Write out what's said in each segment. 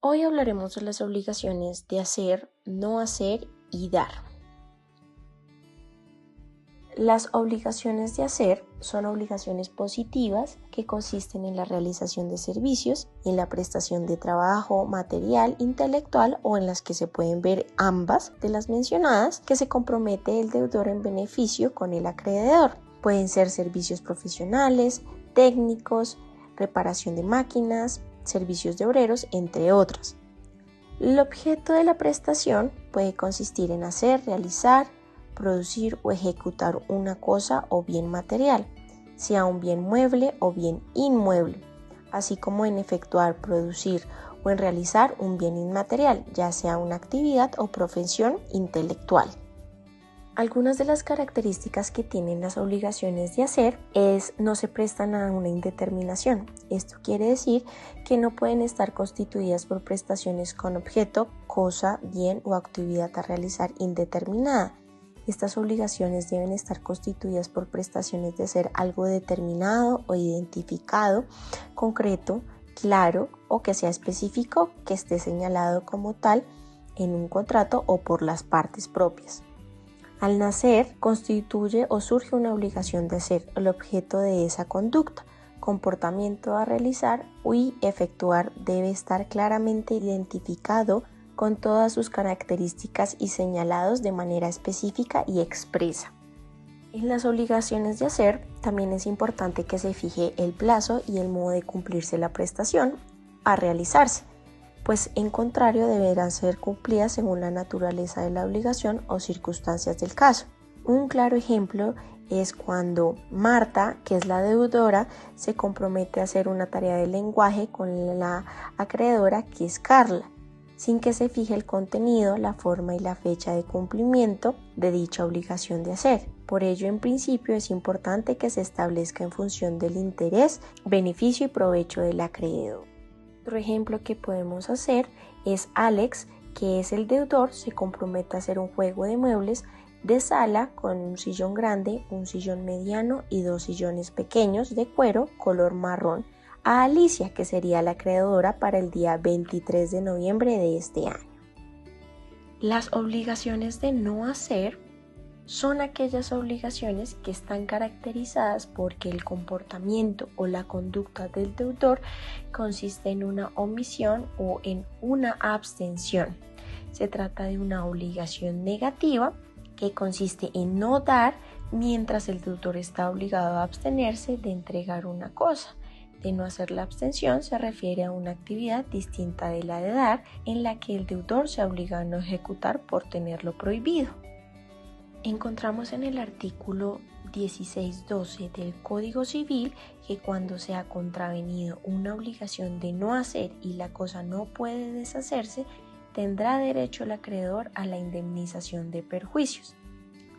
Hoy hablaremos de las obligaciones de hacer, no hacer y dar. Las obligaciones de hacer son obligaciones positivas que consisten en la realización de servicios, en la prestación de trabajo material, intelectual o en las que se pueden ver ambas de las mencionadas que se compromete el deudor en beneficio con el acreedor. Pueden ser servicios profesionales, técnicos, reparación de máquinas, servicios de obreros, entre otras. El objeto de la prestación puede consistir en hacer, realizar, producir o ejecutar una cosa o bien material, sea un bien mueble o bien inmueble, así como en efectuar, producir o en realizar un bien inmaterial, ya sea una actividad o profesión intelectual. Algunas de las características que tienen las obligaciones de hacer no se prestan a una indeterminación. Esto quiere decir que no pueden estar constituidas por prestaciones con objeto, cosa, bien o actividad a realizar indeterminada. Estas obligaciones deben estar constituidas por prestaciones de hacer algo determinado o identificado, concreto, claro o que sea específico, que esté señalado como tal en un contrato o por las partes propias. Al nacer, constituye o surge una obligación de hacer el objeto de esa conducta, comportamiento a realizar y efectuar debe estar claramente identificado con todas sus características y señalados de manera específica y expresa. En las obligaciones de hacer, también es importante que se fije el plazo y el modo de cumplirse la prestación a realizarse, pues en contrario deberán ser cumplidas según la naturaleza de la obligación o circunstancias del caso. Un claro ejemplo es cuando Marta, que es la deudora, se compromete a hacer una tarea de lenguaje con la acreedora, que es Carla, sin que se fije el contenido, la forma y la fecha de cumplimiento de dicha obligación de hacer. Por ello, en principio, es importante que se establezca en función del interés, beneficio y provecho del acreedor. Otro ejemplo que podemos hacer es Alex, que es el deudor, se compromete a hacer un juego de muebles de sala con un sillón grande, un sillón mediano y 2 sillones pequeños de cuero color marrón a Alicia, que sería la acreedora, para el día 23 de noviembre de este año. Las obligaciones de no hacer son aquellas obligaciones que están caracterizadas porque el comportamiento o la conducta del deudor consiste en una omisión o en una abstención. Se trata de una obligación negativa que consiste en no dar mientras el deudor está obligado a abstenerse de entregar una cosa. De no hacer la abstención se refiere a una actividad distinta de la de dar en la que el deudor se obliga a no ejecutar por tenerlo prohibido. Encontramos en el artículo 16.12 del Código Civil que cuando se ha contravenido una obligación de no hacer y la cosa no puede deshacerse, tendrá derecho el acreedor a la indemnización de perjuicios.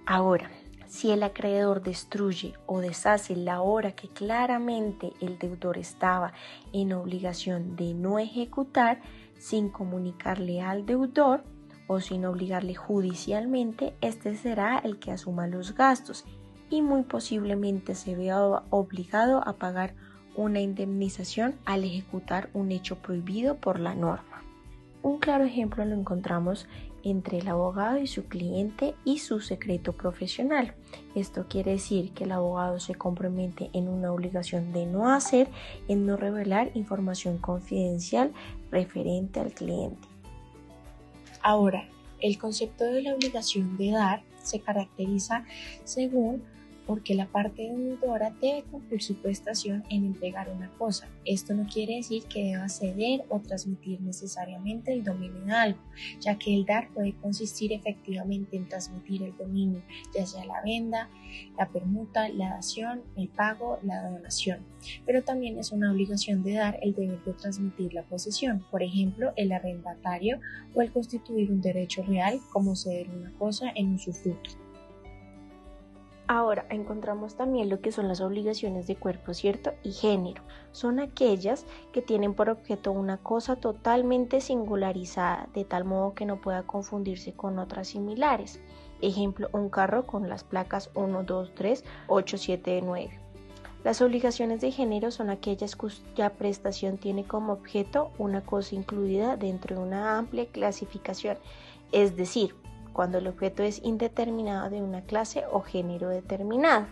Ahora, si el acreedor destruye o deshace la hora que claramente el deudor estaba en obligación de no ejecutar sin comunicarle al deudor o sin obligarle judicialmente, este será el que asuma los gastos y muy posiblemente se vea obligado a pagar una indemnización al ejecutar un hecho prohibido por la norma. Un claro ejemplo lo encontramos entre el abogado y su cliente y su secreto profesional. Esto quiere decir que el abogado se compromete en una obligación de no hacer, en no revelar información confidencial referente al cliente. Ahora, el concepto de la obligación de dar se caracteriza porque la parte deudora debe cumplir su prestación en entregar una cosa. Esto no quiere decir que deba ceder o transmitir necesariamente el dominio de algo, ya que el dar puede consistir efectivamente en transmitir el dominio, ya sea la venta, la permuta, la dación, el pago, la donación. Pero también es una obligación de dar el deber de transmitir la posesión, por ejemplo, el arrendatario o el constituir un derecho real como ceder una cosa en usufructo. Ahora encontramos también lo que son las obligaciones de cuerpo, cierto y género. Son aquellas que tienen por objeto una cosa totalmente singularizada, de tal modo que no pueda confundirse con otras similares. Ejemplo, un carro con las placas 1, 2, 3, 8, 7, 9. Las obligaciones de género son aquellas cuya prestación tiene como objeto una cosa incluida dentro de una amplia clasificación, es decir, cuando el objeto es indeterminado de una clase o género determinado.